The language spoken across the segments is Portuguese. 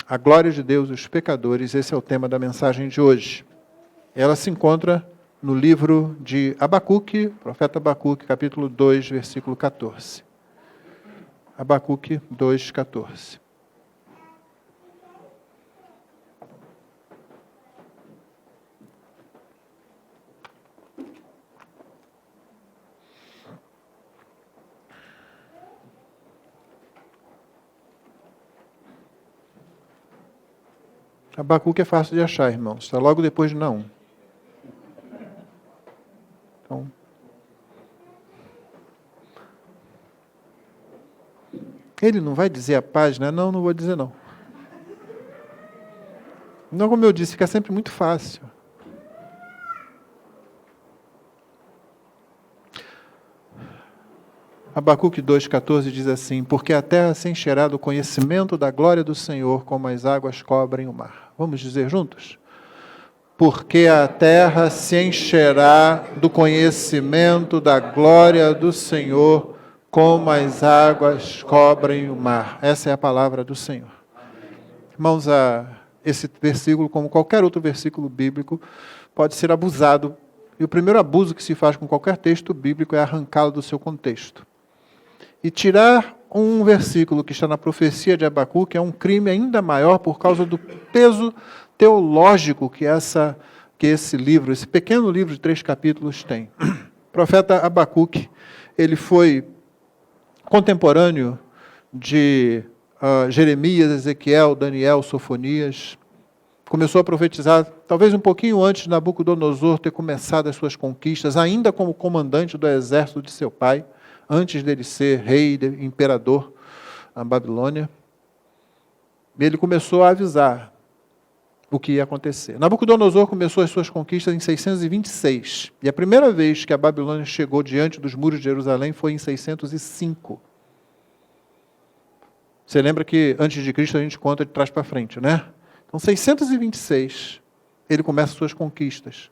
a glória de Deus e os pecadores, esse é o tema da mensagem de hoje. Ela se encontra no livro de Abacuque, profeta Abacuque, capítulo 2, versículo 14. Abacuque 2, 14. Abacuque é fácil de achar, irmãos. Está logo depois de Naum. Então, ele não vai dizer a página? Não, não vou dizer não. Não, como eu disse, fica sempre muito fácil. Abacuque 2,14 diz assim: porque a terra se encherá do conhecimento da glória do Senhor, como as águas cobrem o mar. Vamos dizer juntos? Porque a terra se encherá do conhecimento da glória do Senhor, como as águas cobrem o mar. Essa é a palavra do Senhor. Irmãos, esse versículo, como qualquer outro versículo bíblico, pode ser abusado. E o primeiro abuso que se faz com qualquer texto bíblico é arrancá-lo do seu contexto. E tirar um versículo que está na profecia de Abacuque é um crime ainda maior por causa do peso teológico que esse livro, esse pequeno livro de 3 capítulos tem. O profeta Abacuque, ele foi contemporâneo de Jeremias, Ezequiel, Daniel, Sofonias. Começou a profetizar, talvez um pouquinho antes de Nabucodonosor ter começado as suas conquistas, ainda como comandante do exército de seu pai, antes dele ser rei, imperador na Babilônia. Ele começou a avisar o que ia acontecer. Nabucodonosor começou as suas conquistas em 626. E a primeira vez que a Babilônia chegou diante dos muros de Jerusalém foi em 605. Você lembra que antes de Cristo a gente conta de trás para frente, né? Então, 626, ele começa suas conquistas.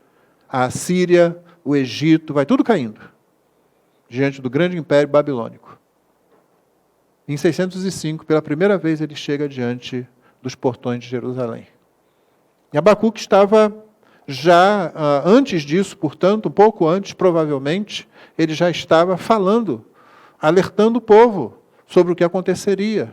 A Assíria, o Egito, vai tudo caindo diante do grande império babilônico. Em 605, pela primeira vez, ele chega diante dos portões de Jerusalém. E Abacuque estava já, antes disso, portanto, um pouco antes, provavelmente, ele já estava falando, alertando o povo sobre o que aconteceria.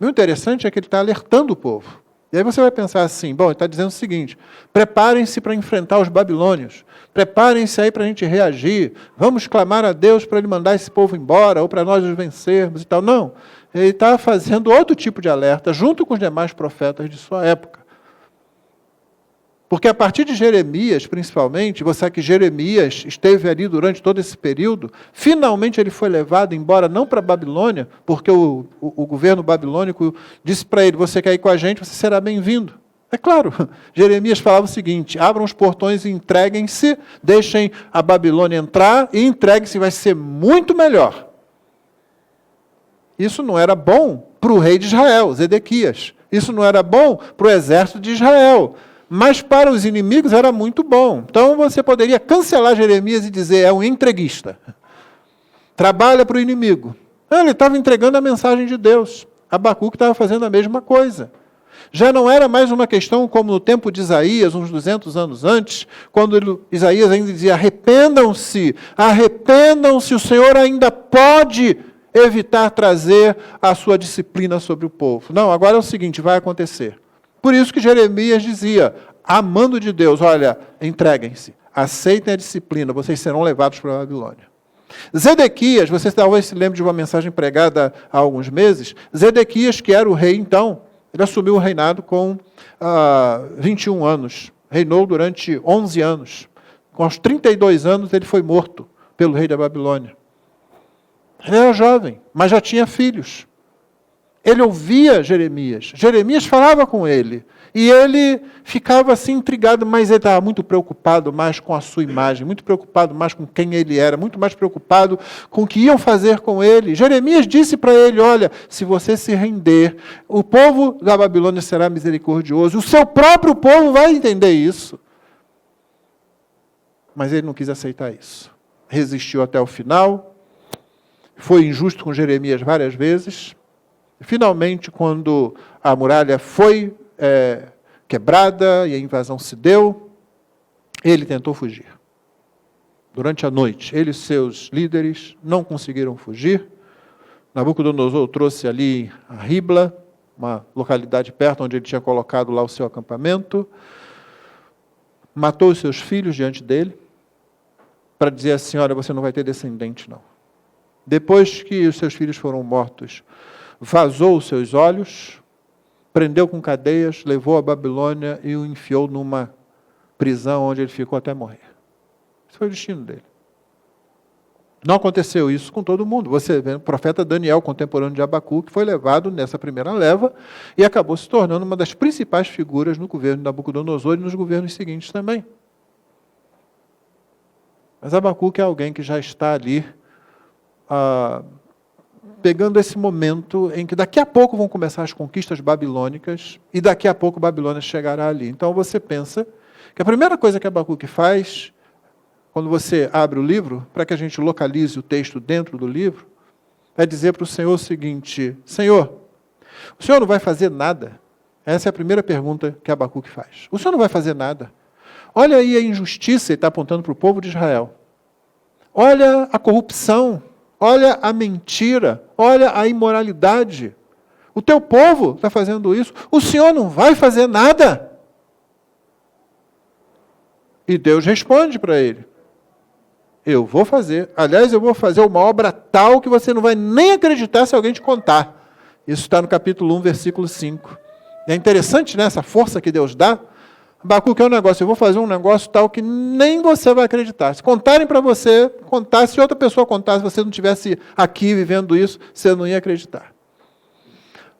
O interessante é que ele está alertando o povo. E aí você vai pensar assim, bom, ele está dizendo o seguinte: preparem-se para enfrentar os babilônios, preparem-se aí para a gente reagir, vamos clamar a Deus para ele mandar esse povo embora, ou para nós os vencermos e tal. Não, ele está fazendo outro tipo de alerta, junto com os demais profetas de sua época. Porque a partir de Jeremias, principalmente, você sabe que Jeremias esteve ali durante todo esse período, finalmente ele foi levado embora, não para a Babilônia, porque o governo babilônico disse para ele: você quer ir com a gente, você será bem-vindo. É claro, Jeremias falava o seguinte: abram os portões e entreguem-se, deixem a Babilônia entrar e entreguem-se, vai ser muito melhor. Isso não era bom para o rei de Israel, Zedequias. Isso não era bom para o exército de Israel. Mas para os inimigos era muito bom. Então você poderia cancelar Jeremias e dizer: é um entreguista. Trabalha para o inimigo. Ele estava entregando a mensagem de Deus. Abacuque estava fazendo a mesma coisa. Já não era mais uma questão como no tempo de Isaías, uns 200 anos antes, quando Isaías ainda dizia: arrependam-se, o Senhor ainda pode evitar trazer a sua disciplina sobre o povo. Não, agora é o seguinte, vai acontecer. Por isso que Jeremias dizia, amando de Deus: olha, entreguem-se, aceitem a disciplina, vocês serão levados para a Babilônia. Zedequias, você talvez se lembre de uma mensagem pregada há alguns meses, Zedequias, que era o rei então, ele assumiu o reinado com 21 anos, reinou durante 11 anos. Com os 32 anos ele foi morto pelo rei da Babilônia. Ele era jovem, mas já tinha filhos. Ele ouvia Jeremias. Jeremias falava com ele. E ele ficava assim intrigado, mas ele estava muito preocupado mais com a sua imagem, muito preocupado mais com quem ele era, muito mais preocupado com o que iam fazer com ele. Jeremias disse para ele: olha, se você se render, o povo da Babilônia será misericordioso, o seu próprio povo vai entender isso. Mas ele não quis aceitar isso. Resistiu até o final, foi injusto com Jeremias várias vezes. Finalmente, quando a muralha foi quebrada e a invasão se deu, ele tentou fugir. Durante a noite, ele e seus líderes não conseguiram fugir. Nabucodonosor trouxe ali a Ribla, uma localidade perto onde ele tinha colocado lá o seu acampamento, matou os seus filhos diante dele, para dizer assim, olha, você não vai ter descendente, não. Depois que os seus filhos foram mortos, vazou os seus olhos, prendeu com cadeias, levou a Babilônia e o enfiou numa prisão onde ele ficou até morrer. Esse foi o destino dele. Não aconteceu isso com todo mundo. Você vê o profeta Daniel, contemporâneo de Abacuque, que foi levado nessa primeira leva e acabou se tornando uma das principais figuras no governo de Nabucodonosor e nos governos seguintes também. Mas Abacuque é alguém que já está ali pegando esse momento em que daqui a pouco vão começar as conquistas babilônicas e daqui a pouco Babilônia chegará ali. Então você pensa que a primeira coisa que Abacuque faz, quando você abre o livro, para que a gente localize o texto dentro do livro, é dizer para o Senhor o seguinte, Senhor, o Senhor não vai fazer nada? Essa é a primeira pergunta que Abacuque faz. O Senhor não vai fazer nada? Olha aí a injustiça, ele está apontando para o povo de Israel. Olha a corrupção, olha a mentira, olha a imoralidade. O teu povo está fazendo isso, o Senhor não vai fazer nada? E Deus responde para ele, eu vou fazer. Aliás, eu vou fazer uma obra tal que você não vai nem acreditar se alguém te contar. Isso está no capítulo 1, versículo 5. É interessante, né, essa força que Deus dá. Abacuque é um negócio, eu vou fazer um negócio tal que nem você vai acreditar. Se contarem para você, se outra pessoa contasse, se você não estivesse aqui vivendo isso, você não ia acreditar.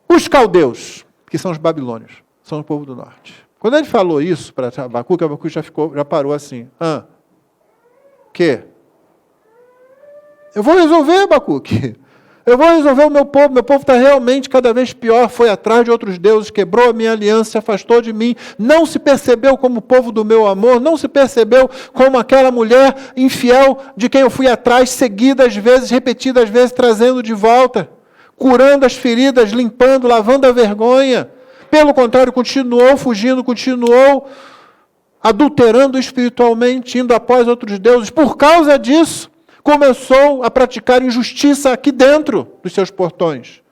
Os caldeus, que são os babilônios, são o povo do norte. Quando ele falou isso para Abacuque já parou assim. Que? Eu vou resolver, Abacuque. Eu vou resolver o meu povo está realmente cada vez pior, foi atrás de outros deuses, quebrou a minha aliança, se afastou de mim, não se percebeu como povo do meu amor, não se percebeu como aquela mulher infiel de quem eu fui atrás, seguidas vezes, repetidas vezes, trazendo de volta, curando as feridas, limpando, lavando a vergonha. Pelo contrário, continuou fugindo, continuou adulterando espiritualmente, indo após outros deuses. Por causa disso, começou a praticar injustiça aqui dentro dos seus portões.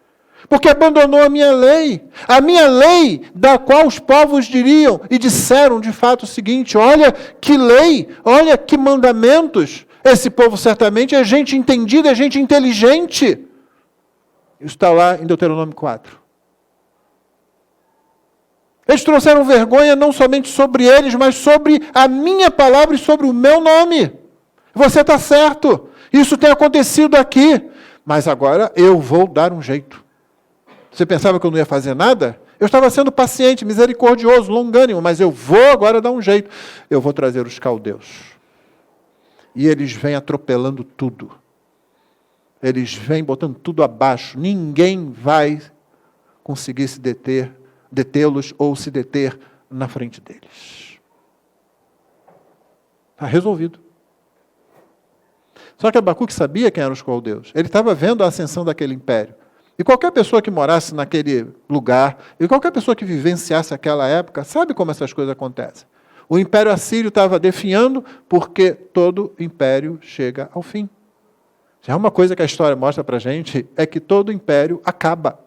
Porque abandonou a minha lei da qual os povos diriam e disseram de fato o seguinte, olha que lei, olha que mandamentos. Esse povo certamente é gente entendida, é gente inteligente. Isso está lá em Deuteronômio 4. Eles trouxeram vergonha não somente sobre eles, mas sobre a minha palavra e sobre o meu nome. Você está certo, isso tem acontecido aqui, mas agora eu vou dar um jeito. Você pensava que eu não ia fazer nada? Eu estava sendo paciente, misericordioso, longânimo, mas eu vou agora dar um jeito. Eu vou trazer os caldeus. E eles vêm atropelando tudo. Eles vêm botando tudo abaixo. Ninguém vai conseguir detê-los ou se deter na frente deles. Está resolvido. Só que Abacuque sabia quem eram os caldeus. Ele estava vendo a ascensão daquele império. E qualquer pessoa que morasse naquele lugar, e qualquer pessoa que vivenciasse aquela época, sabe como essas coisas acontecem. O império assírio estava definhando, porque todo império chega ao fim. Já é uma coisa que a história mostra para a gente, é que todo império acaba,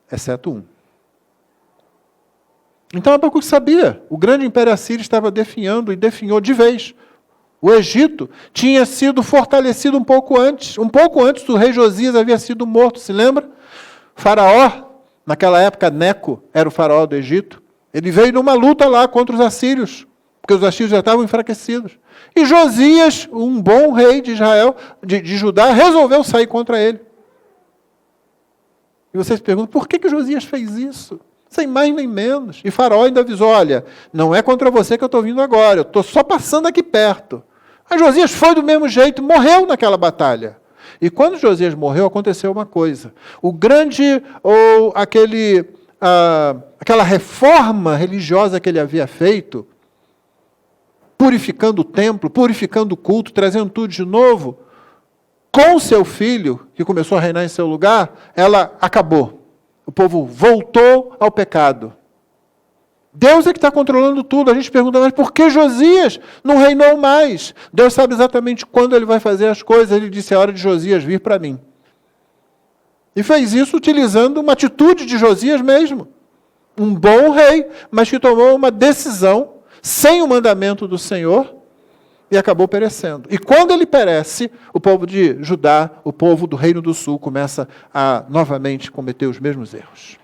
exceto um. Então Abacuque sabia, o grande império assírio estava definhando e definhou de vez. O Egito tinha sido fortalecido um pouco antes o rei Josias havia sido morto, se lembra? Faraó, naquela época Neco era o faraó do Egito, ele veio numa luta lá contra os assírios, porque os assírios já estavam enfraquecidos. E Josias, um bom rei de Israel, de Judá, resolveu sair contra ele. E vocês perguntam, por que Josias fez isso? Sem mais nem menos. E Faraó ainda avisou, olha, não é contra você que eu estou vindo agora, eu estou só passando aqui perto. Mas Josias foi do mesmo jeito, morreu naquela batalha. E quando Josias morreu, aconteceu uma coisa. O grande, ou aquela reforma religiosa que ele havia feito, purificando o templo, purificando o culto, trazendo tudo de novo, com seu filho, que começou a reinar em seu lugar, ela acabou. O povo voltou ao pecado. Deus é que está controlando tudo. A gente pergunta, mas por que Josias não reinou mais? Deus sabe exatamente quando ele vai fazer as coisas. Ele disse, é hora de Josias vir para mim. E fez isso utilizando uma atitude de Josias mesmo. Um bom rei, mas que tomou uma decisão sem o mandamento do Senhor e acabou perecendo. E quando ele perece, o povo de Judá, o povo do Reino do Sul, começa a novamente cometer os mesmos erros.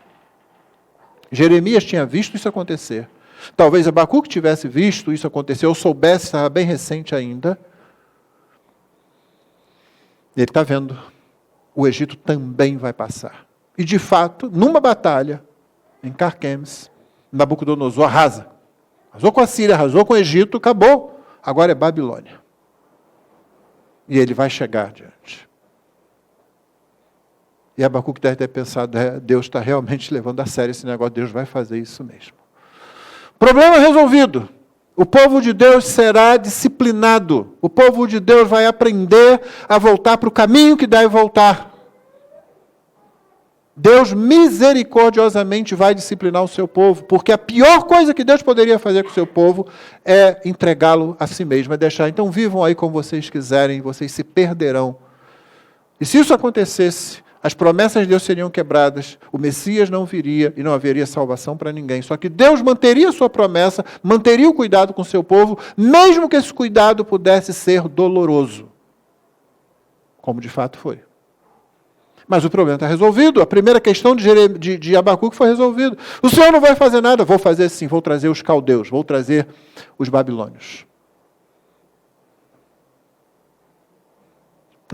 Jeremias tinha visto isso acontecer. Talvez Abacuque tivesse visto isso acontecer, ou soubesse, estava bem recente ainda. Ele está vendo. O Egito também vai passar. E, de fato, numa batalha, em Carquemes, Nabucodonosor arrasa. Arrasou com a Síria, arrasou com o Egito, acabou. Agora é Babilônia. E ele vai chegar adiante. E Abacuque deve ter pensado, Deus está realmente levando a sério esse negócio, Deus vai fazer isso mesmo. Problema resolvido. O povo de Deus será disciplinado. O povo de Deus vai aprender a voltar para o caminho que deve voltar. Deus misericordiosamente vai disciplinar o seu povo, porque a pior coisa que Deus poderia fazer com o seu povo é entregá-lo a si mesmo, é deixar, então vivam aí como vocês quiserem, vocês se perderão. E se isso acontecesse, as promessas de Deus seriam quebradas, o Messias não viria e não haveria salvação para ninguém. Só que Deus manteria a sua promessa, manteria o cuidado com o seu povo, mesmo que esse cuidado pudesse ser doloroso. Como de fato foi. Mas o problema está resolvido. A primeira questão de Abacuque foi resolvida. O Senhor não vai fazer nada. Vou fazer sim, vou trazer os caldeus, vou trazer os babilônios.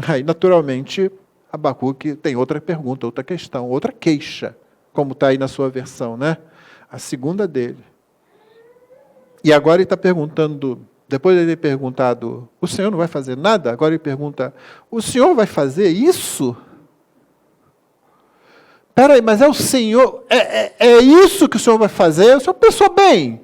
Aí, naturalmente, Abacuque tem outra pergunta, outra questão, outra queixa, como está aí na sua versão, né? A segunda dele. E agora ele está perguntando, depois de ele ter perguntado, o Senhor não vai fazer nada? Agora ele pergunta, o Senhor vai fazer isso? Espera aí, mas é o Senhor, é isso que o Senhor vai fazer? O Senhor pensou bem.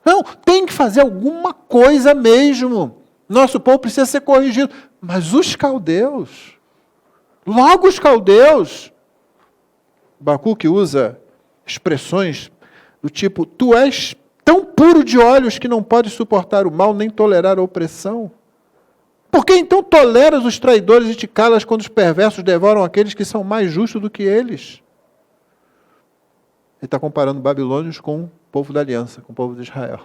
Não, tem que fazer alguma coisa mesmo. Nosso povo precisa ser corrigido. Mas os caldeus, logo os caldeus, Abacuque usa expressões do tipo, tu és tão puro de olhos que não podes suportar o mal, nem tolerar a opressão. Por que então toleras os traidores e te calas quando os perversos devoram aqueles que são mais justos do que eles? Ele está comparando babilônios com o povo da aliança, com o povo de Israel.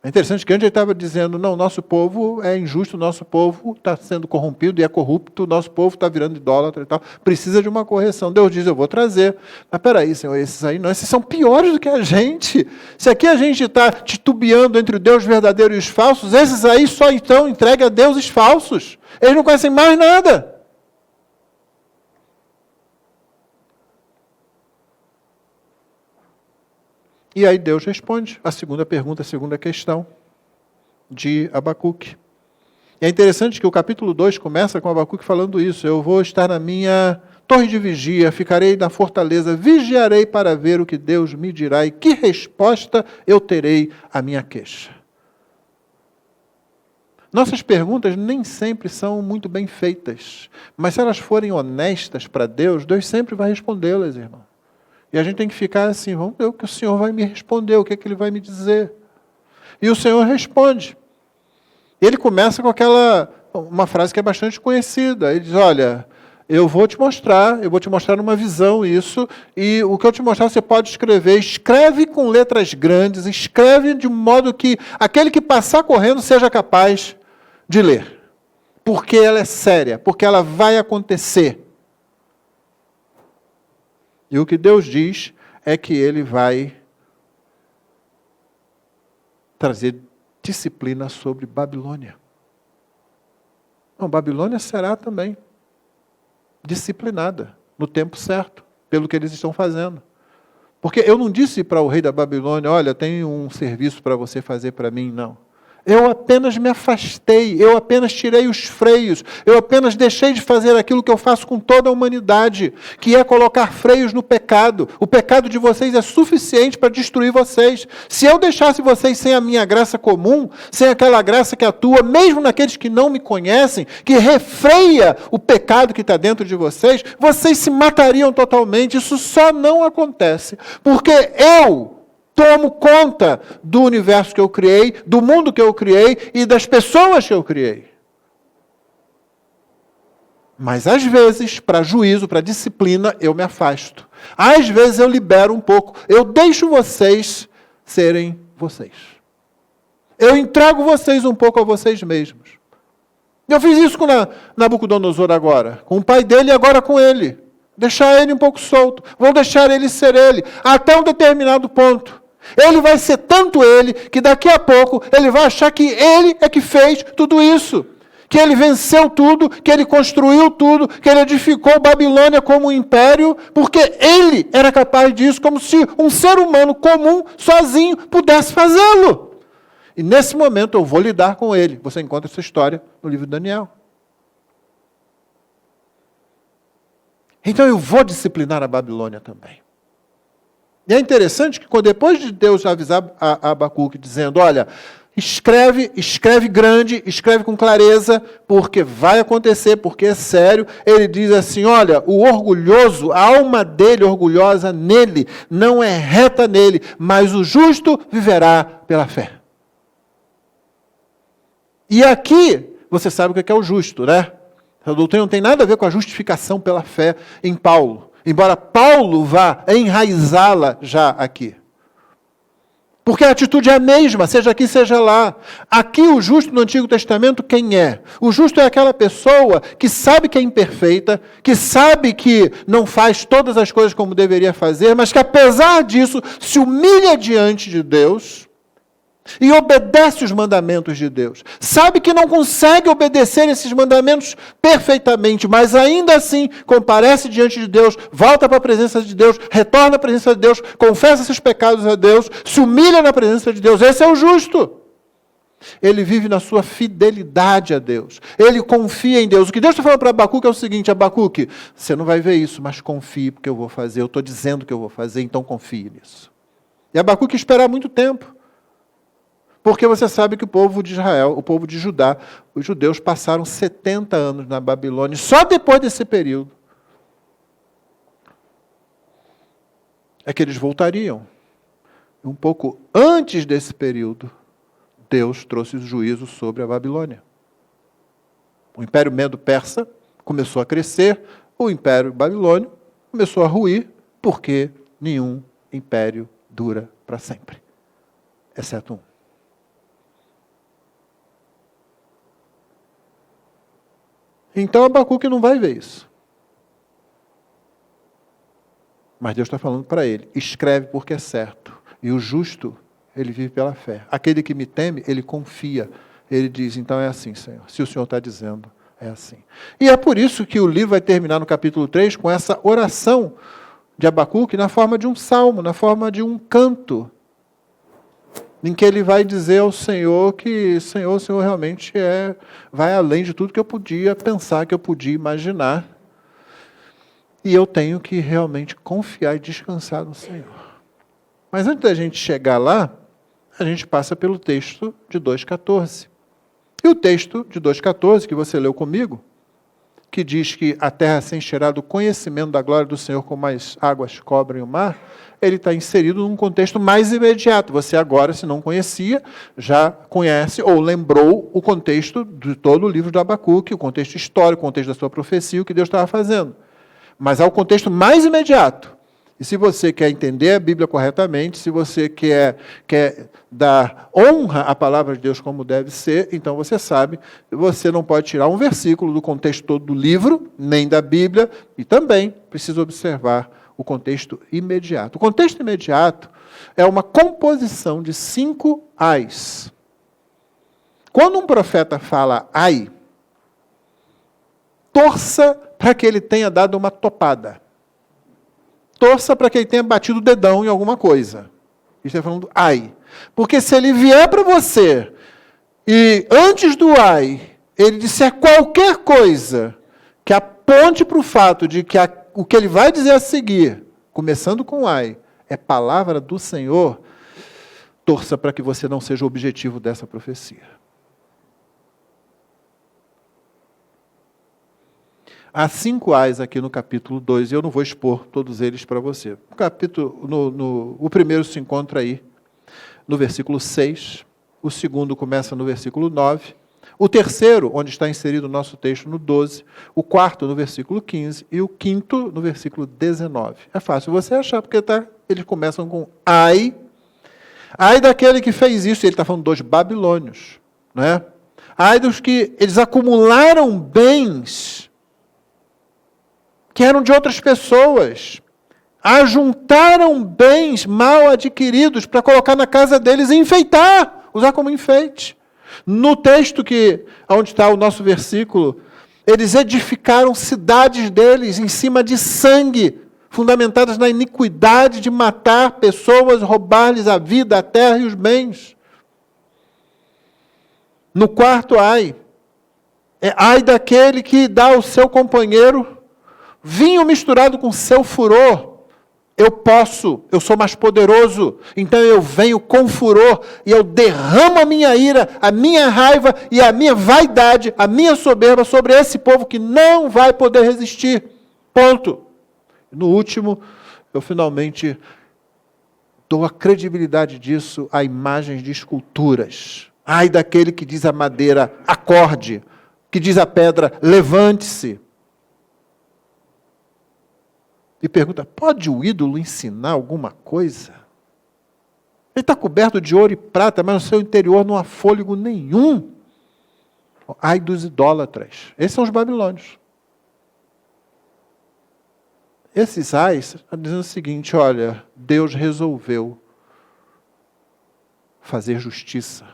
É interessante que antes ele estava dizendo, não, nosso povo é injusto, nosso povo está sendo corrompido e é corrupto, nosso povo está virando idólatra e tal, precisa de uma correção. Deus diz, eu vou trazer. Mas peraí, Senhor, esses aí não, esses são piores do que a gente. Se aqui a gente está titubeando entre o Deus verdadeiro e os falsos, esses aí só então entregue a deuses falsos. Eles não conhecem mais nada. E aí Deus responde a segunda pergunta, a segunda questão de Abacuque. E é interessante que o capítulo 2 começa com Abacuque falando isso. Eu vou estar na minha torre de vigia, ficarei na fortaleza, vigiarei para ver o que Deus me dirá e que resposta eu terei à minha queixa. Nossas perguntas nem sempre são muito bem feitas, mas se elas forem honestas para Deus, Deus sempre vai respondê-las, irmão. E a gente tem que ficar assim, vamos ver o que o Senhor vai me responder, o que é que Ele vai me dizer. E o Senhor responde. Ele começa com uma frase que é bastante conhecida. Ele diz, olha, eu vou te mostrar numa visão isso, e o que eu te mostrar você pode escrever. Escreve com letras grandes, escreve de modo que aquele que passar correndo seja capaz de ler. Porque ela é séria, porque ela vai acontecer. E o que Deus diz é que Ele vai trazer disciplina sobre Babilônia. Não, Babilônia será também disciplinada no tempo certo, pelo que eles estão fazendo. Porque eu não disse para o rei da Babilônia, olha, tem um serviço para você fazer para mim, não. Eu apenas me afastei, eu apenas tirei os freios, eu apenas deixei de fazer aquilo que eu faço com toda a humanidade, que é colocar freios no pecado. O pecado de vocês é suficiente para destruir vocês. Se eu deixasse vocês sem a minha graça comum, sem aquela graça que atua, mesmo naqueles que não me conhecem, que refreia o pecado que está dentro de vocês, vocês se matariam totalmente. Isso só não acontece porque eu tomo conta do universo que eu criei, do mundo que eu criei e das pessoas que eu criei. Mas às vezes, para juízo, para disciplina, eu me afasto. Às vezes eu libero um pouco. Eu deixo vocês serem vocês. Eu entrego vocês um pouco a vocês mesmos. Eu fiz isso com Nabucodonosor agora, com o pai dele e agora com ele. Deixar ele um pouco solto. Vou deixar ele ser ele, até um determinado ponto. Ele vai ser tanto ele, que daqui a pouco ele vai achar que ele é que fez tudo isso. Que ele venceu tudo, que ele construiu tudo, que ele edificou Babilônia como um império, porque ele era capaz disso, como se um ser humano comum, sozinho, pudesse fazê-lo. E nesse momento eu vou lidar com ele. Você encontra essa história no livro de Daniel. Então eu vou disciplinar a Babilônia também. E é interessante que depois de Deus avisar a Abacuque, dizendo, olha, escreve grande, escreve com clareza, porque vai acontecer, porque é sério, ele diz assim, olha, o orgulhoso, a alma dele orgulhosa nele, não é reta nele, mas o justo viverá pela fé. E aqui, você sabe o que é o justo, né? A doutrina não tem nada a ver com a justificação pela fé em Paulo. Embora Paulo vá enraizá-la já aqui. Porque a atitude é a mesma, seja aqui, seja lá. Aqui o justo no Antigo Testamento, quem é? O justo é aquela pessoa que sabe que é imperfeita, que sabe que não faz todas as coisas como deveria fazer, mas que apesar disso se humilha diante de Deus e obedece os mandamentos de Deus. Sabe que não consegue obedecer esses mandamentos perfeitamente, mas ainda assim comparece diante de Deus, volta para a presença de Deus, retorna à presença de Deus, confessa seus pecados a Deus, se humilha na presença de Deus. Esse é o justo. Ele vive na sua fidelidade a Deus. Ele confia em Deus. O que Deus está falando para Abacuque é o seguinte, Abacuque, você não vai ver isso, mas confie porque eu vou fazer. Eu estou dizendo que eu vou fazer, então confie nisso. E Abacuque esperar muito tempo. Porque você sabe que o povo de Israel, o povo de Judá, os judeus passaram 70 anos na Babilônia, só depois desse período é que eles voltariam. Um pouco antes desse período, Deus trouxe o juízo sobre a Babilônia. O Império Medo-Persa começou a crescer, o Império Babilônio começou a ruir, porque nenhum império dura para sempre, exceto um. Então Abacuque não vai ver isso. Mas Deus está falando para ele, escreve porque é certo. E o justo, ele vive pela fé. Aquele que me teme, ele confia. Ele diz, então é assim, Senhor. Se o Senhor está dizendo, é assim. E é por isso que o livro vai terminar no capítulo 3 com essa oração de Abacuque na forma de um salmo, na forma de um canto, em que ele vai dizer ao Senhor que, Senhor, o Senhor realmente vai além de tudo que eu podia pensar, que eu podia imaginar. E eu tenho que realmente confiar e descansar no Senhor. Mas antes da gente chegar lá, a gente passa pelo texto de 2,14. E o texto de 2,14, que você leu comigo, que diz que a terra se encherá do conhecimento da glória do Senhor como as águas cobrem o mar, ele está inserido num contexto mais imediato. Você agora, se não conhecia, já conhece ou lembrou o contexto de todo o livro de Abacuque, o contexto histórico, o contexto da sua profecia, o que Deus estava fazendo. Mas há o contexto mais imediato. E se você quer entender a Bíblia corretamente, se você quer dar honra à palavra de Deus como deve ser, então você sabe, você não pode tirar um versículo do contexto todo do livro, nem da Bíblia, e também precisa observar o contexto imediato. O contexto imediato é uma composição de 5 ais. Quando um profeta fala ai, torça para que ele tenha dado uma topada. Torça para que ele tenha batido o dedão em alguma coisa. Está falando ai. Porque se ele vier para você e antes do ai, ele disser qualquer coisa que aponte para o fato de que o que ele vai dizer a seguir, começando com o ai, é palavra do Senhor, torça para que você não seja o objetivo dessa profecia. Há 5 ais aqui no capítulo 2, e eu não vou expor todos eles para você. O primeiro se encontra aí, no versículo 6, o segundo começa no versículo 9, o terceiro, onde está inserido o nosso texto, no 12, o quarto no versículo 15, e o quinto no versículo 19. É fácil você achar, porque eles começam com ai daquele que fez isso, ele está falando dos babilônios, não é? Ai dos que eles acumularam bens que eram de outras pessoas, ajuntaram bens mal adquiridos para colocar na casa deles e enfeitar, usar como enfeite. No texto onde está o nosso versículo, eles edificaram cidades deles em cima de sangue, fundamentadas na iniquidade de matar pessoas, roubar-lhes a vida, a terra e os bens. No quarto ai, é ai daquele que dá ao seu companheiro vinho misturado com seu furor. Eu sou mais poderoso, então eu venho com furor e eu derramo a minha ira, a minha raiva e a minha vaidade, a minha soberba sobre esse povo que não vai poder resistir. Ponto. No último, eu finalmente dou a credibilidade disso a imagens de esculturas. Ai daquele que diz a madeira, acorde, que diz a pedra, levante-se. E pergunta, pode o ídolo ensinar alguma coisa? Ele está coberto de ouro e prata, mas no seu interior não há fôlego nenhum. Ai dos idólatras. Esses são os babilônios. Esses ais estão dizendo o seguinte, olha, Deus resolveu fazer justiça.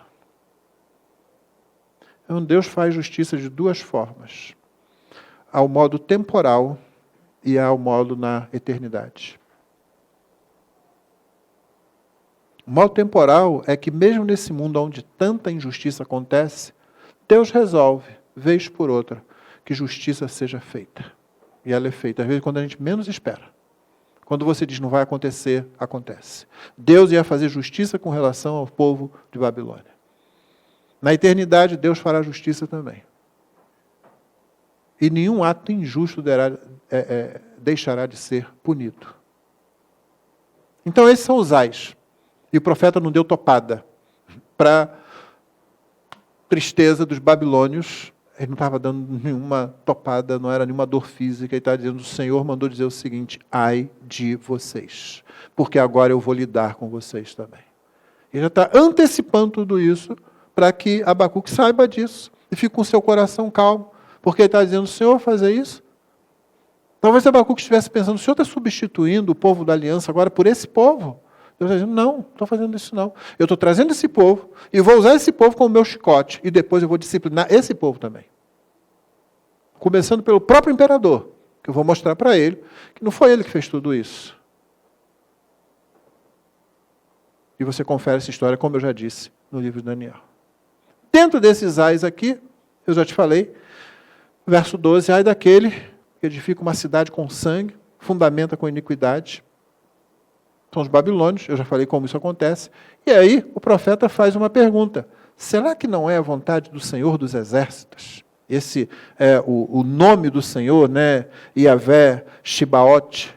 Então Deus faz justiça de 2 formas. Ao modo temporal e ao modo na eternidade. O modo temporal é que mesmo nesse mundo onde tanta injustiça acontece, Deus resolve, vez por outra, que justiça seja feita. E ela é feita, às vezes, quando a gente menos espera. Quando você diz não vai acontecer, acontece. Deus ia fazer justiça com relação ao povo de Babilônia. Na eternidade, Deus fará justiça também. E nenhum ato injusto deixará de ser punido. Então, esses são os ais. E o profeta não deu topada para tristeza dos babilônios. Ele não estava dando nenhuma topada, não era nenhuma dor física. Ele estava dizendo, o Senhor mandou dizer o seguinte, ai de vocês, porque agora eu vou lidar com vocês também. Ele já está antecipando tudo isso para que Abacuque saiba disso e fique com seu coração calmo. Porque ele está dizendo, o Senhor vai fazer isso? Talvez Abacuque estivesse pensando, o Senhor está substituindo o povo da aliança agora por esse povo. Deus está dizendo, não estou fazendo isso não. Eu estou trazendo esse povo e vou usar esse povo como meu chicote. E depois eu vou disciplinar esse povo também. Começando pelo próprio imperador, que eu vou mostrar para ele que não foi ele que fez tudo isso. E você confere essa história, como eu já disse, no livro de Daniel. Dentro desses ais aqui, eu já te falei, verso 12, ai daquele que edifica uma cidade com sangue, fundamenta com iniquidade. São os babilônios, eu já falei como isso acontece. E aí o profeta faz uma pergunta. Será que não é a vontade do Senhor dos Exércitos? Esse é o nome do Senhor, né? Yahvé Shibaot.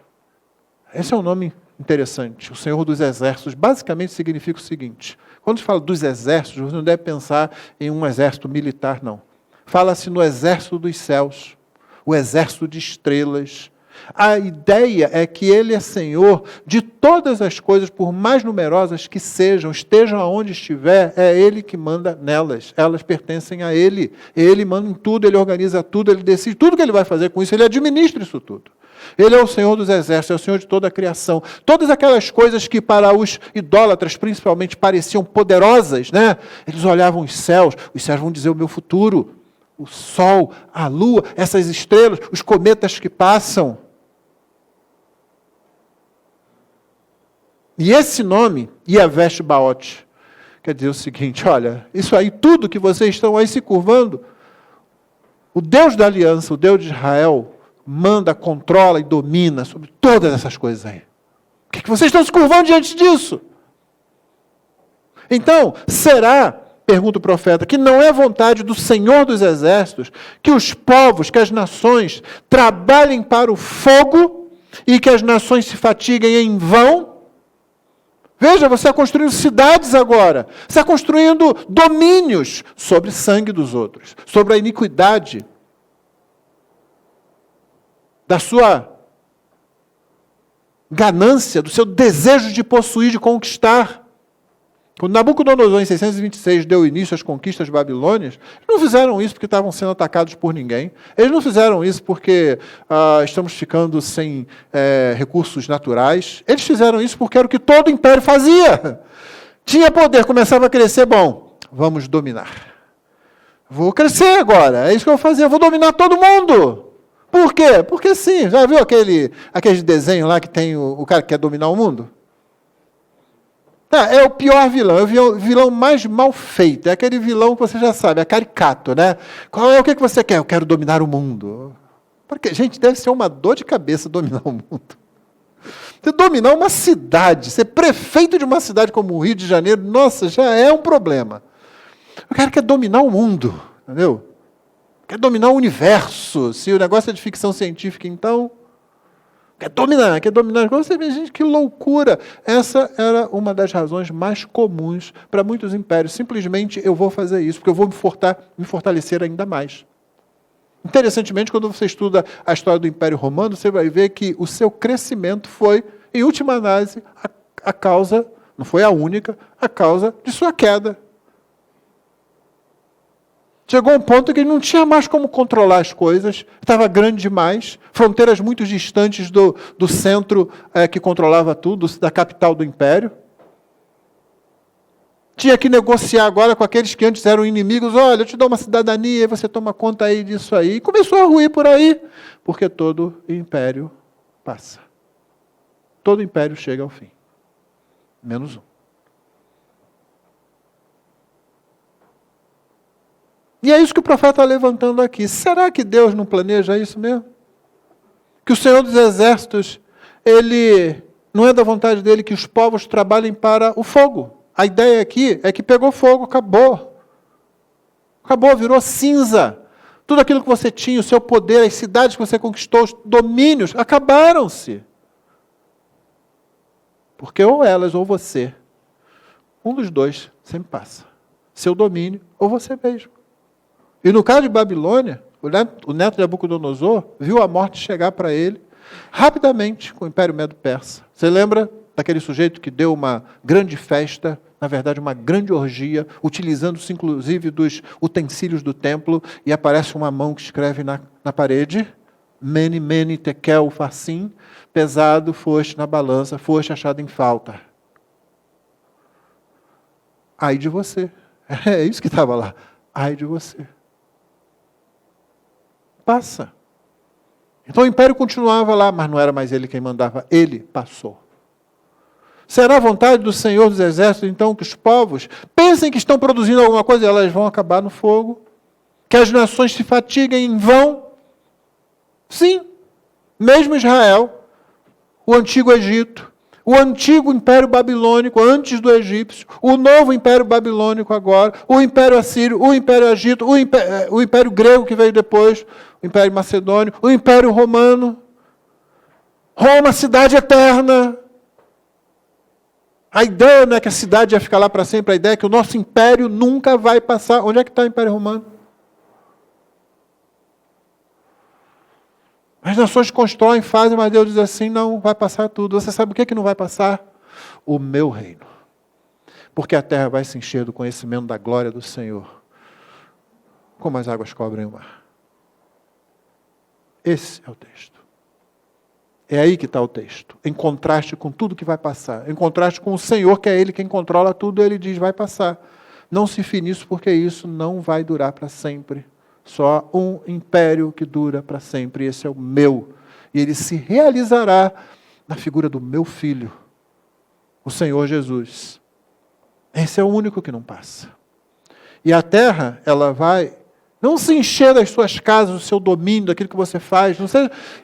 Esse é um nome interessante. O Senhor dos Exércitos basicamente significa o seguinte. Quando se fala dos exércitos, você não deve pensar em um exército militar, não. Fala-se no exército dos céus, o exército de estrelas. A ideia é que Ele é Senhor de todas as coisas, por mais numerosas que sejam, estejam aonde estiver, é Ele que manda nelas. Elas pertencem a Ele. Ele manda em tudo, Ele organiza tudo, Ele decide tudo que Ele vai fazer com isso, Ele administra isso tudo. Ele é o Senhor dos exércitos, é o Senhor de toda a criação. Todas aquelas coisas que para os idólatras, principalmente, pareciam poderosas, né? Eles olhavam os céus vão dizer o meu futuro. O sol, a lua, essas estrelas, os cometas que passam. E esse nome, Yahvé Shibaot, quer dizer o seguinte, olha, isso aí, tudo que vocês estão aí se curvando, o Deus da aliança, o Deus de Israel, manda, controla e domina sobre todas essas coisas aí. Por que vocês estão se curvando diante disso? Então, será, pergunta o profeta, que não é vontade do Senhor dos Exércitos que os povos, que as nações trabalhem para o fogo e que as nações se fatiguem em vão? Veja, você está construindo cidades agora. Você está construindo domínios sobre o sangue dos outros, sobre a iniquidade da sua ganância, do seu desejo de possuir, de conquistar. Quando Nabucodonosor, em 626, deu início às conquistas babilônias, eles não fizeram isso porque estavam sendo atacados por ninguém. Eles não fizeram isso porque estamos ficando sem recursos naturais. Eles fizeram isso porque era o que todo império fazia. Tinha poder, começava a crescer, bom, vamos dominar. Vou crescer agora, é isso que eu vou fazer, eu vou dominar todo mundo. Por quê? Porque sim, já viu aquele desenho lá que tem o cara que quer dominar o mundo? É o pior vilão, é o vilão mais mal feito. É aquele vilão que você já sabe, é caricato, né? O que você quer? Eu quero dominar o mundo. Porque, gente, deve ser uma dor de cabeça dominar o mundo. Você dominar uma cidade, ser prefeito de uma cidade como o Rio de Janeiro, nossa, já é um problema. O cara quer dominar o mundo, entendeu? Quer dominar o universo. Se o negócio é de ficção científica, então... Quer dominar. Você vê, gente, que loucura. Essa era uma das razões mais comuns para muitos impérios. Simplesmente, eu vou fazer isso, porque eu vou me fortalecer ainda mais. Interessantemente, quando você estuda a história do Império Romano, você vai ver que o seu crescimento foi, em última análise, a causa, não foi a única, a causa de sua queda. Chegou um ponto que ele não tinha mais como controlar as coisas, estava grande demais, fronteiras muito distantes do centro que controlava tudo, da capital do império. Tinha que negociar agora com aqueles que antes eram inimigos, olha, eu te dou uma cidadania, você toma conta aí disso aí. E começou a ruir por aí, porque todo império passa. Todo império chega ao fim, menos um. E é isso que o profeta está levantando aqui. Será que Deus não planeja isso mesmo? Que o Senhor dos Exércitos, Ele não é da vontade dEle que os povos trabalhem para o fogo. A ideia aqui é que pegou fogo, acabou. Acabou, virou cinza. Tudo aquilo que você tinha, o seu poder, as cidades que você conquistou, os domínios, acabaram-se. Porque ou elas ou você, um dos dois sempre passa. Seu domínio ou você mesmo. E no caso de Babilônia, o neto de Nabucodonosor viu a morte chegar para ele rapidamente com o Império Medo-Persa. Você lembra daquele sujeito que deu uma grande festa, na verdade uma grande orgia, utilizando-se inclusive dos utensílios do templo, e aparece uma mão que escreve na parede, Mene, Mene, Tekel, Farsim, pesado foste na balança, foste achado em falta. Ai de você. É isso que estava lá. Ai de você. Passa. Então o império continuava lá, mas não era mais ele quem mandava, ele passou. Será a vontade do Senhor dos Exércitos, então, que os povos pensem que estão produzindo alguma coisa e elas vão acabar no fogo? Que as nações se fatiguem em vão? Sim, mesmo Israel, o antigo Egito, o antigo Império Babilônico antes do egípcio, o novo Império Babilônico agora, o Império Assírio, o Império Egito, o Império Grego que veio depois, o Império Macedônio, o Império Romano, Roma, cidade eterna. A ideia não é que a cidade ia ficar lá para sempre, a ideia é que o nosso império nunca vai passar. Onde é que está o Império Romano? As nações constroem, fazem, mas Deus diz assim, não, vai passar tudo. Você sabe o que é que não vai passar? O meu reino. Porque a terra vai se encher do conhecimento da glória do Senhor, como as águas cobrem o mar. Esse é o texto. É aí que está o texto. Em contraste com tudo que vai passar. Em contraste com o Senhor, que é Ele quem controla tudo, Ele diz, vai passar. Não se fie nisso, porque isso não vai durar para sempre. Só um império que dura para sempre. Esse é o meu. E ele se realizará na figura do meu Filho, o Senhor Jesus. Esse é o único que não passa. E a terra, ela vai não se encher das suas casas, do seu domínio, daquilo que você faz.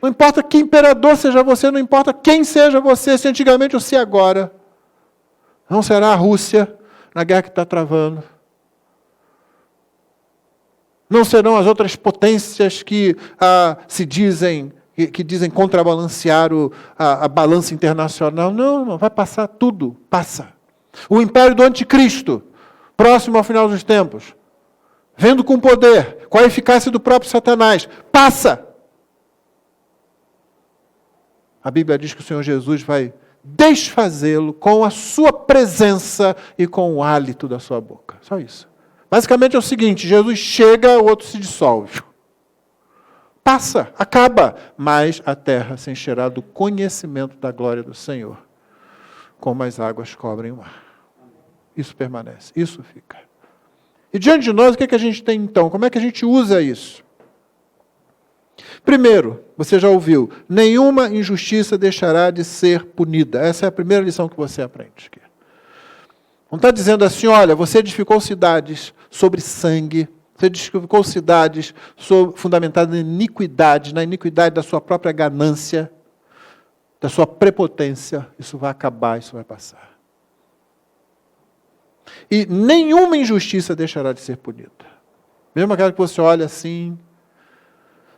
Não importa que imperador seja você, não importa quem seja você, se antigamente ou se agora. Não será a Rússia na guerra que está travando. Não serão as outras potências que se dizem, que dizem contrabalancear a balança internacional. Não, vai passar tudo. Passa. O império do anticristo, próximo ao final dos tempos, vendo com poder, com a eficácia do próprio Satanás, passa. A Bíblia diz que o Senhor Jesus vai desfazê-lo com a sua presença e com o hálito da sua boca. Só isso. Basicamente é o seguinte, Jesus chega, o outro se dissolve. Passa, acaba, mas a terra se encherá do conhecimento da glória do Senhor, como as águas cobrem o mar. Isso permanece, isso fica. E diante de nós, o que é que a gente tem então? Como é que a gente usa isso? Primeiro, você já ouviu, nenhuma injustiça deixará de ser punida. Essa é a primeira lição que você aprende aqui. Não está dizendo assim, olha, você edificou cidades sobre sangue, você edificou cidades fundamentadas na iniquidade da sua própria ganância, da sua prepotência. Isso vai acabar, isso vai passar. E nenhuma injustiça deixará de ser punida. Mesmo aquela que você olha assim,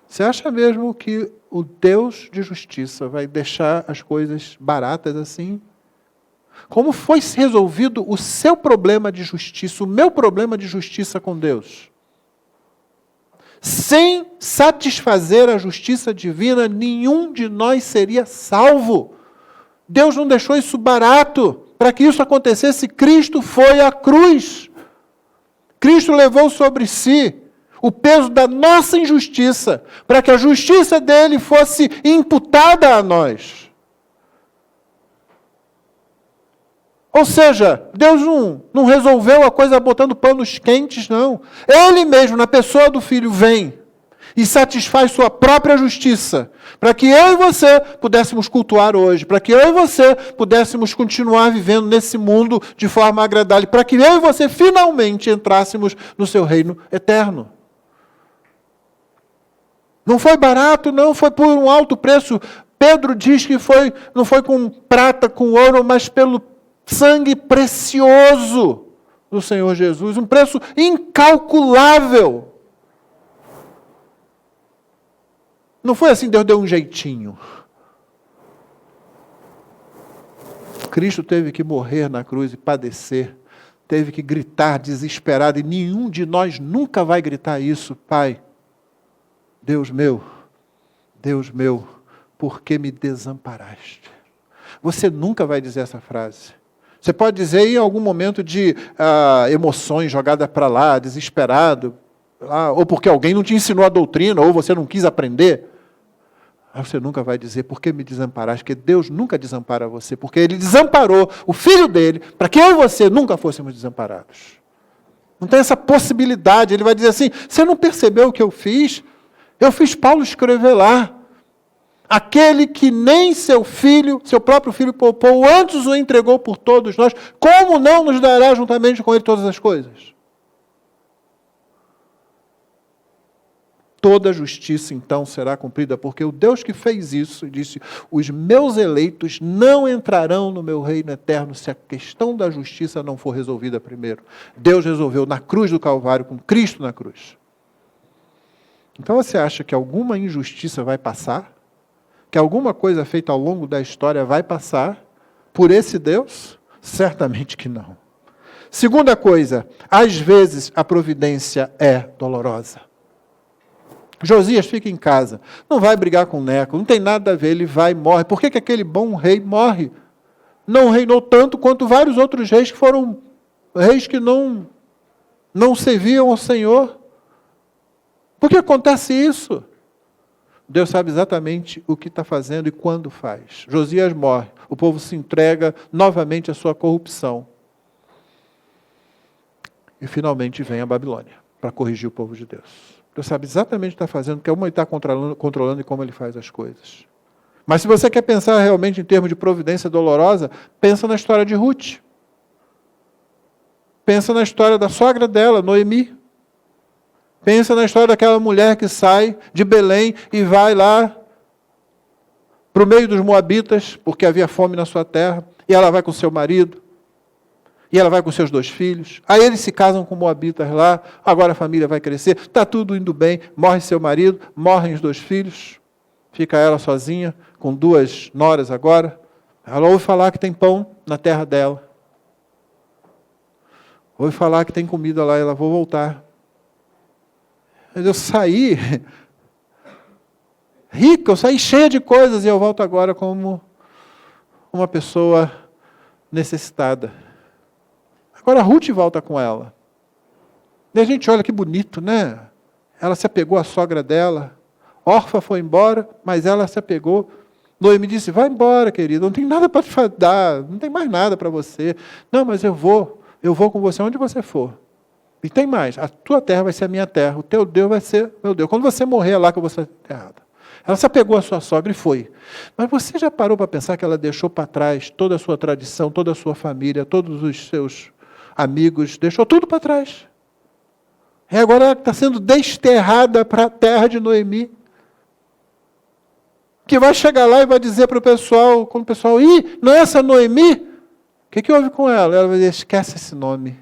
você acha mesmo que o Deus de justiça vai deixar as coisas baratas assim? Como foi resolvido o seu problema de justiça, o meu problema de justiça com Deus? Sem satisfazer a justiça divina, nenhum de nós seria salvo. Deus não deixou isso barato. Para que isso acontecesse, Cristo foi à cruz. Cristo levou sobre si o peso da nossa injustiça, para que a justiça dele fosse imputada a nós. Ou seja, Deus não resolveu a coisa botando panos quentes, não. Ele mesmo, na pessoa do Filho, vem e satisfaz sua própria justiça, para que eu e você pudéssemos cultuar hoje, para que eu e você pudéssemos continuar vivendo nesse mundo de forma agradável, para que eu e você finalmente entrássemos no seu reino eterno. Não foi barato, não, foi por um alto preço. Pedro diz que não foi com prata, com ouro, mas pelo sangue precioso do Senhor Jesus, um preço incalculável. Não foi assim, Deus deu um jeitinho. Cristo teve que morrer na cruz e padecer, teve que gritar desesperado, e nenhum de nós nunca vai gritar isso, Pai, Deus meu, por que me desamparaste? Você nunca vai dizer essa frase. Você pode dizer em algum momento de emoções jogadas para lá, desesperado, ou porque alguém não te ensinou a doutrina, ou você não quis aprender. Aí você nunca vai dizer, por que me desamparaste? Porque Deus nunca desampara você, porque Ele desamparou o Filho dele, para que eu e você nunca fôssemos desamparados. Não tem essa possibilidade. Ele vai dizer assim, você não percebeu o que eu fiz? Eu fiz Paulo escrever lá. Aquele que nem seu próprio filho poupou, antes o entregou por todos nós, como não nos dará juntamente com ele todas as coisas? Toda a justiça, então, será cumprida, porque o Deus que fez isso, disse, os meus eleitos não entrarão no meu reino eterno se a questão da justiça não for resolvida primeiro. Deus resolveu na cruz do Calvário, com Cristo na cruz. Então você acha que alguma injustiça vai passar? Que alguma coisa feita ao longo da história vai passar por esse Deus? Certamente que não. Segunda coisa, às vezes a providência é dolorosa. Josias fica em casa, não vai brigar com Neco, não tem nada a ver, ele vai e morre. Por que aquele bom rei morre? Não reinou tanto quanto vários outros reis que foram reis que não serviam ao Senhor. Por que acontece isso? Deus sabe exatamente o que está fazendo e quando faz. Josias morre, o povo se entrega novamente à sua corrupção. E finalmente vem a Babilônia para corrigir o povo de Deus. Deus sabe exatamente o que está fazendo, como Ele está controlando e como Ele faz as coisas. Mas se você quer pensar realmente em termos de providência dolorosa, pensa na história de Ruth. Pensa na história da sogra dela, Noemi. Pensa na história daquela mulher que sai de Belém e vai lá para o meio dos moabitas, porque havia fome na sua terra, e ela vai com seu marido, e ela vai com seus 2 filhos. Aí eles se casam com moabitas lá, agora a família vai crescer, está tudo indo bem, morre seu marido, morrem os 2 filhos, fica ela sozinha, com 2 noras agora. Ela ouve falar que tem pão na terra dela. Ouve falar que tem comida lá, ela vou voltar. Mas eu saí rica, eu saí cheia de coisas e eu volto agora como uma pessoa necessitada. Agora a Ruth volta com ela. E a gente olha que bonito, né? Ela se apegou à sogra dela. Orfa foi embora, mas ela se apegou. Noemi disse, vai embora, querido, não tem nada para te dar, não tem mais nada para você. Não, mas eu vou com você onde você for. E tem mais, a tua terra vai ser a minha terra, o teu Deus vai ser meu Deus. Quando você morrer, é lá que eu vou ser enterrada. Ela se apegou à sua sogra e foi. Mas você já parou para pensar que ela deixou para trás toda a sua tradição, toda a sua família, todos os seus amigos, deixou tudo para trás. E agora ela está sendo desterrada para a terra de Noemi. Que vai chegar lá e vai dizer para o pessoal, quando o pessoal, não é essa Noemi? O que houve com ela? Ela vai dizer, esquece esse nome.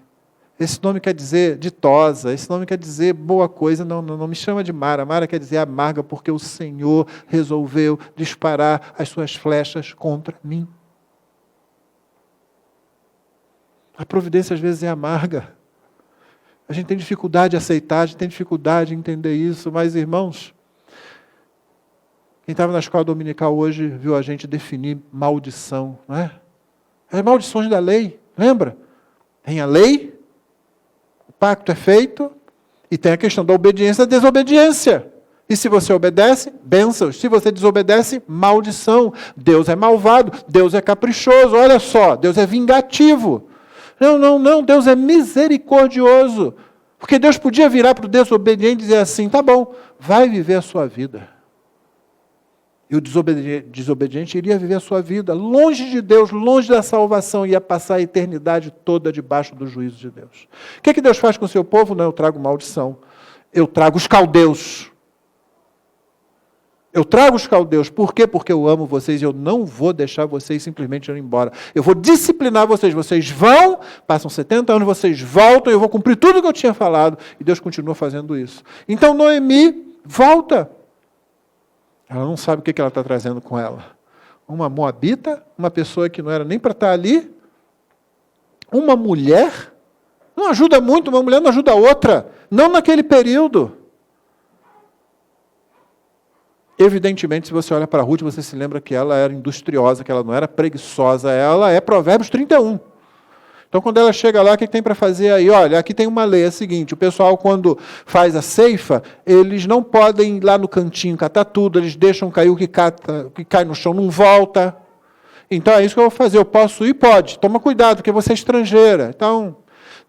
Esse nome quer dizer ditosa, esse nome quer dizer boa coisa, não me chama de Mara. Mara quer dizer amarga, porque o Senhor resolveu disparar as suas flechas contra mim. A providência às vezes é amarga. A gente tem dificuldade de aceitar, a gente tem dificuldade de entender isso, mas irmãos, quem estava na escola dominical hoje viu a gente definir maldição, não é? As maldições da lei, lembra? Tem a lei, o pacto é feito, e tem a questão da obediência e da desobediência. E se você obedece, bênçãos. Se você desobedece, maldição. Deus é malvado, Deus é caprichoso, olha só, Deus é vingativo. Não, Deus é misericordioso. Porque Deus podia virar para o desobediente e dizer assim, tá bom, vai viver a sua vida. E o desobediente iria viver a sua vida longe de Deus, longe da salvação, ia passar a eternidade toda debaixo do juízo de Deus. O que Deus faz com o seu povo? Não, eu trago maldição. Eu trago os caldeus. Eu trago os caldeus. Por quê? Porque eu amo vocês e eu não vou deixar vocês simplesmente ir embora. Eu vou disciplinar vocês. Vocês vão, passam 70 anos, vocês voltam, eu vou cumprir tudo o que eu tinha falado. E Deus continua fazendo isso. Então Noemi volta. Ela não sabe o que ela está trazendo com ela. Uma moabita, uma pessoa que não era nem para estar ali, uma mulher, não ajuda muito, uma mulher não ajuda a outra, não naquele período. Evidentemente, se você olha para Ruth, você se lembra que ela era industriosa, que ela não era preguiçosa, ela é Provérbios 31. Então, quando ela chega lá, o que tem para fazer aí? Olha, aqui tem uma lei, é a seguinte, o pessoal, quando faz a ceifa, eles não podem ir lá no cantinho catar tudo, eles deixam cair o que cai no chão, não volta. Então, é isso que eu vou fazer, eu posso ir? Pode. Toma cuidado, porque você é estrangeira. Então,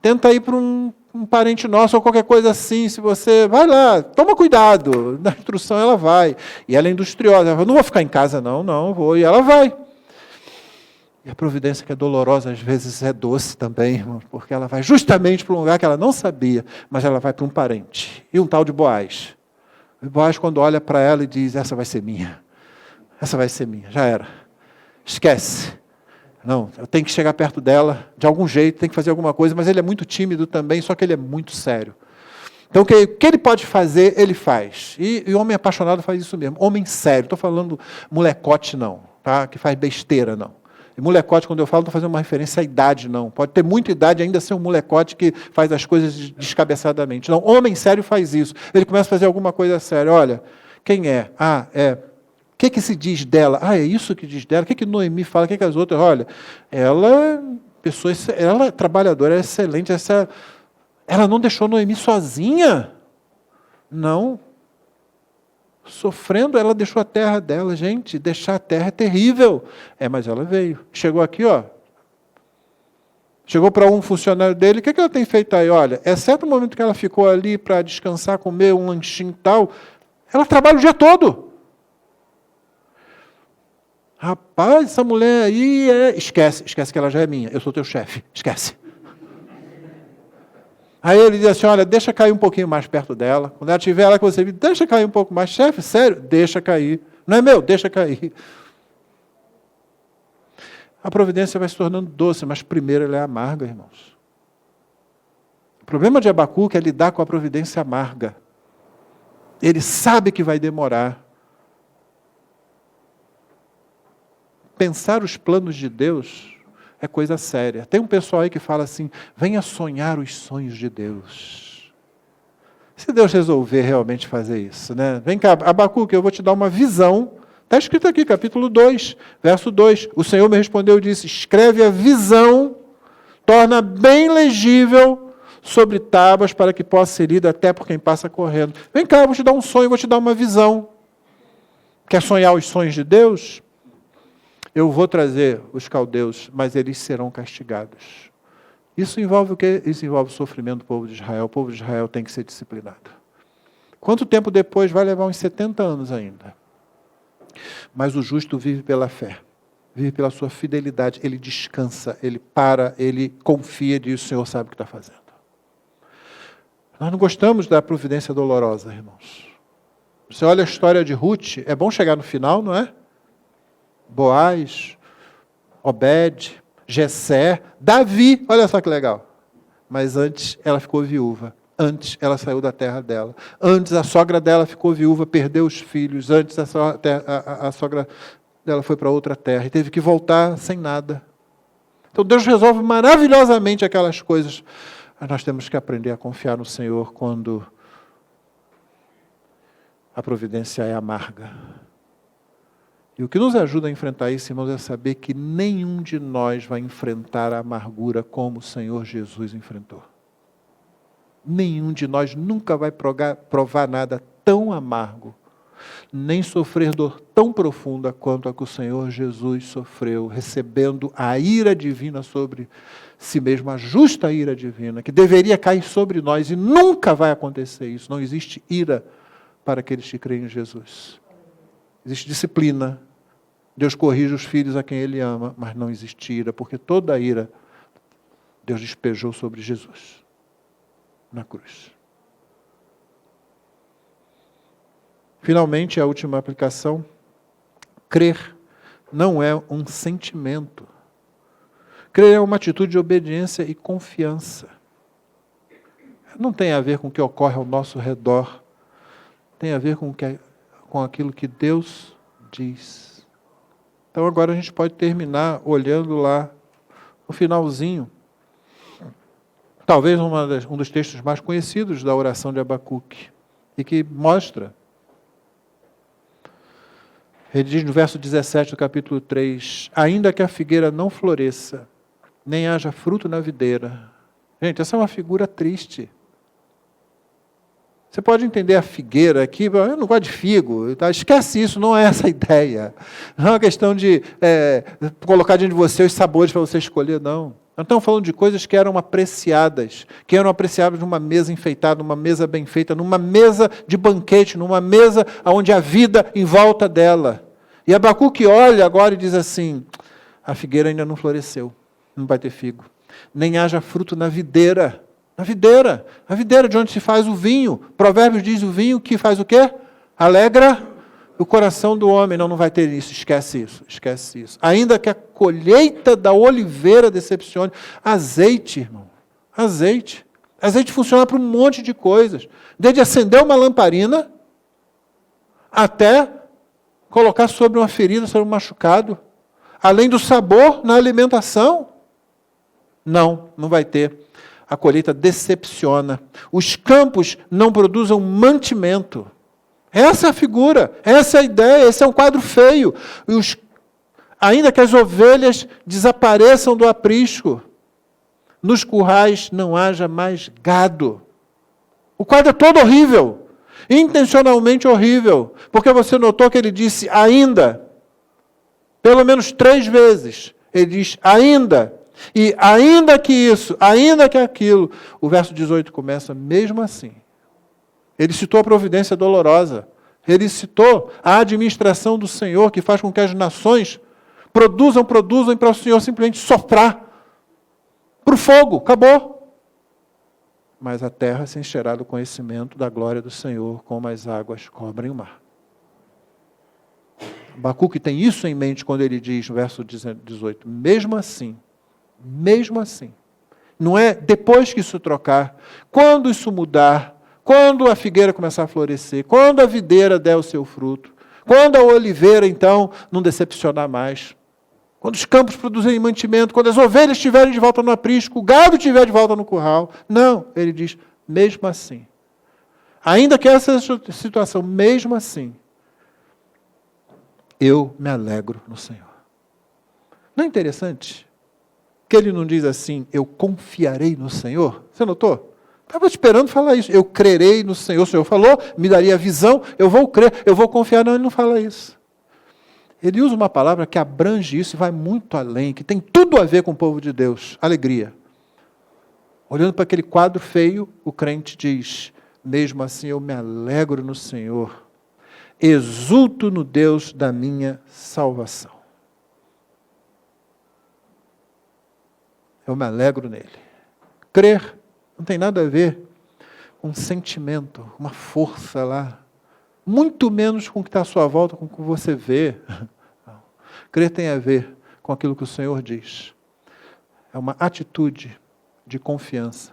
tenta ir para um parente nosso ou qualquer coisa assim, se você... Vai lá, toma cuidado. Na instrução ela vai. E ela é industriosa, ela fala, não vou ficar em casa não vou. E ela vai. E a providência que é dolorosa, às vezes é doce também, irmão, porque ela vai justamente para um lugar que ela não sabia, mas ela vai para um parente. E um tal de Boaz. E Boaz, quando olha para ela e diz, essa vai ser minha. Essa vai ser minha, já era. Esquece. Não, eu tenho que chegar perto dela, de algum jeito, tem que fazer alguma coisa, mas ele é muito tímido também, só que ele é muito sério. Então, o que ele pode fazer, ele faz. E homem apaixonado faz isso mesmo. Homem sério, estou falando molecote não, tá? Que faz besteira não. E molecote, quando eu falo, não estou fazendo uma referência à idade, não. Pode ter muita idade e ainda ser um molecote que faz as coisas descabeçadamente. Não, homem sério faz isso. Ele começa a fazer alguma coisa séria. Olha, quem é? O que se diz dela? É isso que diz dela. O que Noemi fala? O que as outras? Olha, ela é trabalhadora, é excelente. Ela não deixou Noemi sozinha. Não. Sofrendo, ela deixou a terra dela. Gente, deixar a terra é terrível. Mas ela veio. Chegou aqui, chegou para um funcionário dele. O que ela tem feito aí? Olha, exceto o momento que ela ficou ali para descansar, comer um lanchinho e tal, ela trabalha o dia todo. Rapaz, essa mulher aí esquece que ela já é minha. Eu sou teu chefe. Esquece. Aí ele diz assim, olha, deixa cair um pouquinho mais perto dela. Quando ela estiver lá que você viu, deixa cair um pouco mais. Chefe, sério? Deixa cair. Não é meu? Deixa cair. A providência vai se tornando doce, mas primeiro ela é amarga, irmãos. O problema de Abacuque é lidar com a providência amarga. Ele sabe que vai demorar. Pensar os planos de Deus é coisa séria. Tem um pessoal aí que fala assim, venha sonhar os sonhos de Deus. Se Deus resolver realmente fazer isso, né? Vem cá, Abacuque, eu vou te dar uma visão. Está escrito aqui, capítulo 2, verso 2. O Senhor me respondeu e disse, escreve a visão, torna bem legível sobre tábuas para que possa ser lida até por quem passa correndo. Vem cá, eu vou te dar um sonho, vou te dar uma visão. Quer sonhar os sonhos de Deus? Eu vou trazer os caldeus, mas eles serão castigados. Isso envolve o quê? Isso envolve o sofrimento do povo de Israel. O povo de Israel tem que ser disciplinado. Quanto tempo depois? Vai levar uns 70 anos ainda. Mas o justo vive pela fé. Vive pela sua fidelidade. Ele descansa, ele para, ele confia e diz, o Senhor sabe o que está fazendo. Nós não gostamos da providência dolorosa, irmãos. Você olha a história de Ruth, é bom chegar no final, não é? Boaz, Obed, Jessé, Davi, olha só que legal. Mas antes ela ficou viúva, antes ela saiu da terra dela, antes a sogra dela ficou viúva, perdeu os filhos, antes a sogra dela foi para outra terra e teve que voltar sem nada. Então Deus resolve maravilhosamente aquelas coisas. Mas nós temos que aprender a confiar no Senhor quando a providência é amarga. E o que nos ajuda a enfrentar isso, irmãos, é saber que nenhum de nós vai enfrentar a amargura como o Senhor Jesus enfrentou. Nenhum de nós nunca vai provar nada tão amargo, nem sofrer dor tão profunda quanto a que o Senhor Jesus sofreu, recebendo a ira divina sobre si mesmo, a justa ira divina, que deveria cair sobre nós, e nunca vai acontecer isso. Não existe ira para aqueles que creem em Jesus. Existe disciplina. Deus corrige os filhos a quem Ele ama, mas não existe ira, porque toda a ira Deus despejou sobre Jesus, na cruz. Finalmente, a última aplicação. Crer não é um sentimento. Crer é uma atitude de obediência e confiança. Não tem a ver com o que ocorre ao nosso redor, tem a ver com aquilo que Deus diz. Então agora a gente pode terminar olhando lá no finalzinho. Talvez um dos textos mais conhecidos da oração de Abacuque. E que mostra. Ele diz no verso 17 do capítulo 3, ainda que a figueira não floresça, nem haja fruto na videira. Gente, essa é uma figura triste. Você pode entender a figueira aqui, eu não gosto de figo, tá? Esquece isso, não é essa a ideia. Não é uma questão de colocar diante de você os sabores para você escolher, não. Nós estamos falando de coisas que eram apreciadas numa mesa enfeitada, numa mesa bem feita, numa mesa de banquete, numa mesa onde a vida em volta dela. E Abacuque olha agora e diz assim, a figueira ainda não floresceu, não vai ter figo. Nem haja fruto na videira. A videira de onde se faz o vinho. Provérbios diz o vinho que faz o quê? Alegra o coração do homem. Não vai ter isso, esquece isso. Ainda que a colheita da oliveira decepcione. Azeite, irmão. Azeite funciona para um monte de coisas. Desde acender uma lamparina, até colocar sobre uma ferida, sobre um machucado. Além do sabor na alimentação. Não vai ter. A colheita decepciona. Os campos não produzem mantimento. Essa é a figura, essa é a ideia, esse é um quadro feio. Ainda que as ovelhas desapareçam do aprisco, nos currais não haja mais gado. O quadro é todo horrível, intencionalmente horrível, porque você notou que ele disse ainda, pelo menos 3 vezes. Ele diz ainda. E ainda que isso, ainda que aquilo, o verso 18 começa mesmo assim. Ele citou a providência dolorosa. Ele citou a administração do Senhor, que faz com que as nações produzam para o Senhor simplesmente soprar para o fogo. Acabou. mas a terra se encherá do conhecimento da glória do Senhor, como as águas cobrem o mar. Abacuque tem isso em mente quando ele diz, no verso 18, mesmo assim, não é depois que isso trocar, quando isso mudar, quando a figueira começar a florescer, quando a videira der o seu fruto, quando a oliveira, então, não decepcionar mais, quando os campos produzirem mantimento, quando as ovelhas estiverem de volta no aprisco, o gado estiver de volta no curral. Não, ele diz, mesmo assim. Ainda que essa situação, mesmo assim, eu me alegro no Senhor. Não é interessante? Que ele não diz assim, eu confiarei no Senhor? Você notou? Estava esperando falar isso. Eu crerei no Senhor. O Senhor falou, me daria visão, eu vou crer, eu vou confiar. Não, ele não fala isso. Ele usa uma palavra que abrange isso e vai muito além, que tem tudo a ver com o povo de Deus. Alegria. Olhando para aquele quadro feio, o crente diz, mesmo assim eu me alegro no Senhor, exulto no Deus da minha salvação. Eu me alegro nele. Crer não tem nada a ver com um sentimento, uma força lá, muito menos com o que está à sua volta, com o que você vê. Não. Crer tem a ver com aquilo que o Senhor diz. É uma atitude de confiança,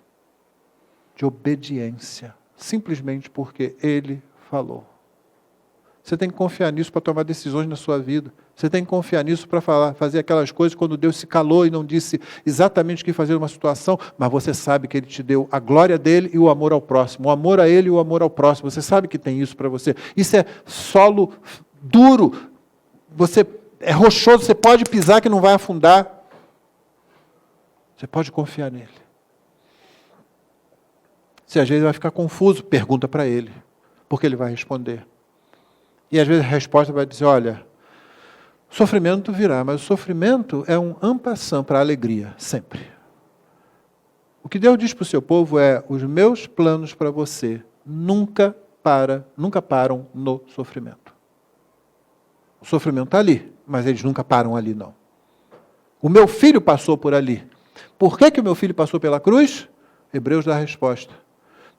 de obediência, simplesmente porque Ele falou. Você tem que confiar nisso para tomar decisões na sua vida. Você tem que confiar nisso para fazer aquelas coisas quando Deus se calou e não disse exatamente o que fazer numa situação, mas você sabe que Ele te deu a glória dEle e o amor ao próximo. O amor a Ele e o amor ao próximo. Você sabe que tem isso para você. Isso é solo duro. Você é rochoso, você pode pisar que não vai afundar. Você pode confiar nele. Se às vezes vai ficar confuso, pergunta para Ele, porque Ele vai responder. E às vezes a resposta vai dizer, olha, o sofrimento virá, mas o sofrimento é um en passant para a alegria, sempre. O que Deus diz para o seu povo é, os meus planos para você nunca param no sofrimento. O sofrimento está ali, mas eles nunca param ali, não. O meu filho passou por ali. Por que o meu filho passou pela cruz? Hebreus dá a resposta.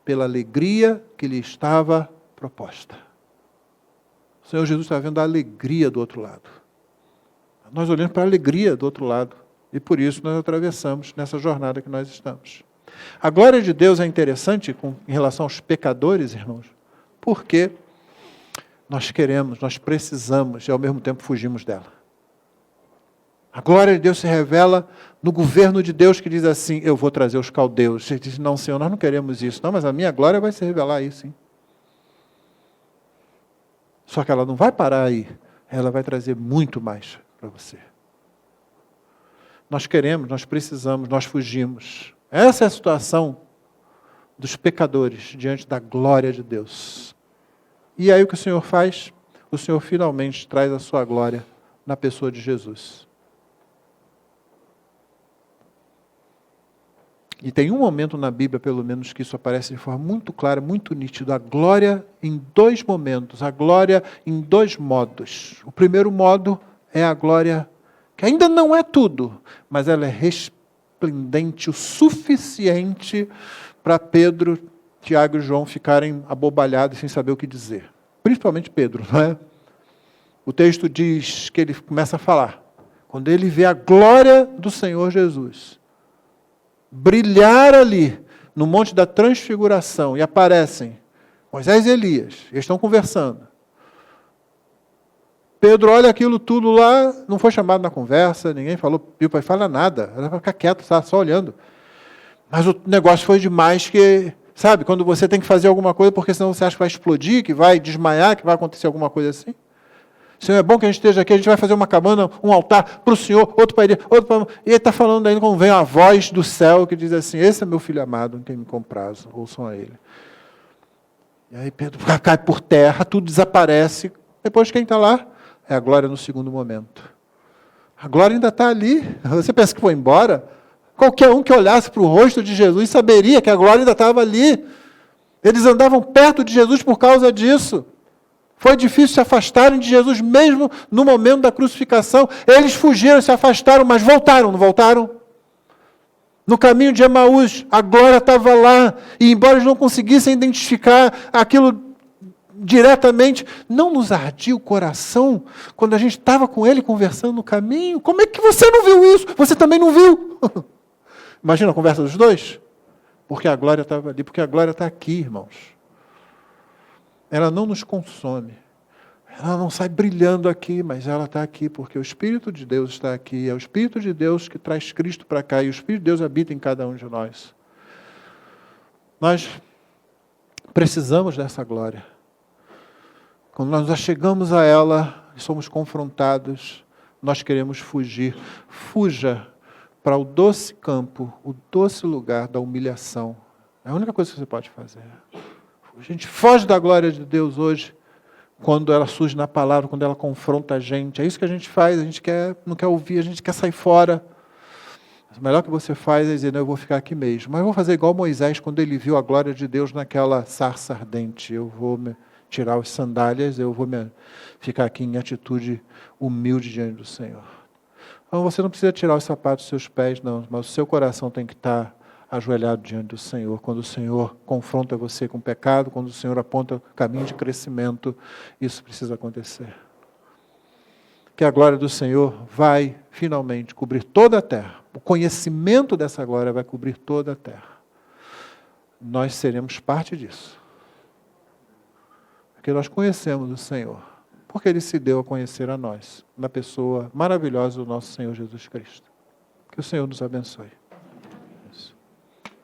Pela alegria que lhe estava proposta. O Senhor Jesus está vendo a alegria do outro lado. Nós olhamos para a alegria do outro lado. E por isso nós atravessamos nessa jornada que nós estamos. A glória de Deus é interessante em relação aos pecadores, irmãos, porque nós queremos, nós precisamos e ao mesmo tempo fugimos dela. A glória de Deus se revela no governo de Deus que diz assim, eu vou trazer os caldeus. Você diz, não, Senhor, nós não queremos isso. Não, mas a minha glória vai se revelar aí, sim. Só que ela não vai parar aí. Ela vai trazer muito mais para você. Nós queremos, nós precisamos, nós fugimos. Essa é a situação dos pecadores diante da glória de Deus. E aí o que o Senhor faz? O Senhor finalmente traz a sua glória na pessoa de Jesus. E tem um momento na Bíblia, pelo menos, que isso aparece de forma muito clara, muito nítida. A glória em dois momentos, a glória em dois modos. O primeiro modo é a glória que ainda não é tudo, mas ela é resplendente o suficiente para Pedro, Tiago e João ficarem abobalhados sem saber o que dizer. Principalmente Pedro, não é? O texto diz que ele começa a falar. Quando ele vê a glória do Senhor Jesus brilhar ali, no Monte da Transfiguração, e aparecem Moisés e Elias, eles estão conversando. Pedro olha aquilo tudo lá, não foi chamado na conversa, ninguém falou, pediu para falar nada, era para ficar quieto, só olhando. Mas o negócio foi demais que, sabe, quando você tem que fazer alguma coisa, porque senão você acha que vai explodir, que vai desmaiar, que vai acontecer alguma coisa assim. Senhor, é bom que a gente esteja aqui, a gente vai fazer uma cabana, um altar para o Senhor, outro para ele, outro para... E ele está falando ainda como vem a voz do céu que diz assim, esse é meu filho amado, em quem me compraz, ouçam a ele. E aí Pedro cai por terra, tudo desaparece. Depois quem está lá? É a glória no segundo momento. A glória ainda está ali. Você pensa que foi embora? Qualquer um que olhasse para o rosto de Jesus saberia que a glória ainda estava ali. Eles andavam perto de Jesus por causa disso. Foi difícil se afastarem de Jesus, mesmo no momento da crucificação. Eles fugiram, se afastaram, mas voltaram, não voltaram? No caminho de Emaús, a glória estava lá. E embora eles não conseguissem identificar aquilo diretamente, não nos ardia o coração quando a gente estava com ele conversando no caminho? Como é que você não viu isso? Você também não viu? Imagina a conversa dos dois? Porque a glória estava ali, porque a glória está aqui, irmãos. Ela não nos consome. Ela não sai brilhando aqui, mas ela está aqui, porque o Espírito de Deus está aqui. É o Espírito de Deus que traz Cristo para cá, e o Espírito de Deus habita em cada um de nós. Nós precisamos dessa glória. Quando nós nos chegamos a ela, somos confrontados, nós queremos fugir. Fuja para o doce campo, o doce lugar da humilhação. É a única coisa que você pode fazer. A gente foge da glória de Deus hoje, quando ela surge na palavra, quando ela confronta a gente. É isso que a gente faz, a gente não quer ouvir, a gente quer sair fora. O melhor que você faz é dizer, não, eu vou ficar aqui mesmo. Mas eu vou fazer igual Moisés, quando ele viu a glória de Deus naquela sarça ardente. Eu vou tirar as sandálias, eu vou ficar aqui em atitude humilde diante do Senhor. Então, você não precisa tirar os sapatos dos seus pés, não, mas o seu coração tem que estar ajoelhado diante do Senhor. Quando o Senhor confronta você com o pecado, quando o Senhor aponta o caminho de crescimento, isso precisa acontecer. Que a glória do Senhor vai, finalmente, cobrir toda a terra. O conhecimento dessa glória vai cobrir toda a terra. Nós seremos parte disso. Porque nós conhecemos o Senhor. Porque Ele se deu a conhecer a nós, na pessoa maravilhosa do nosso Senhor Jesus Cristo. Que o Senhor nos abençoe.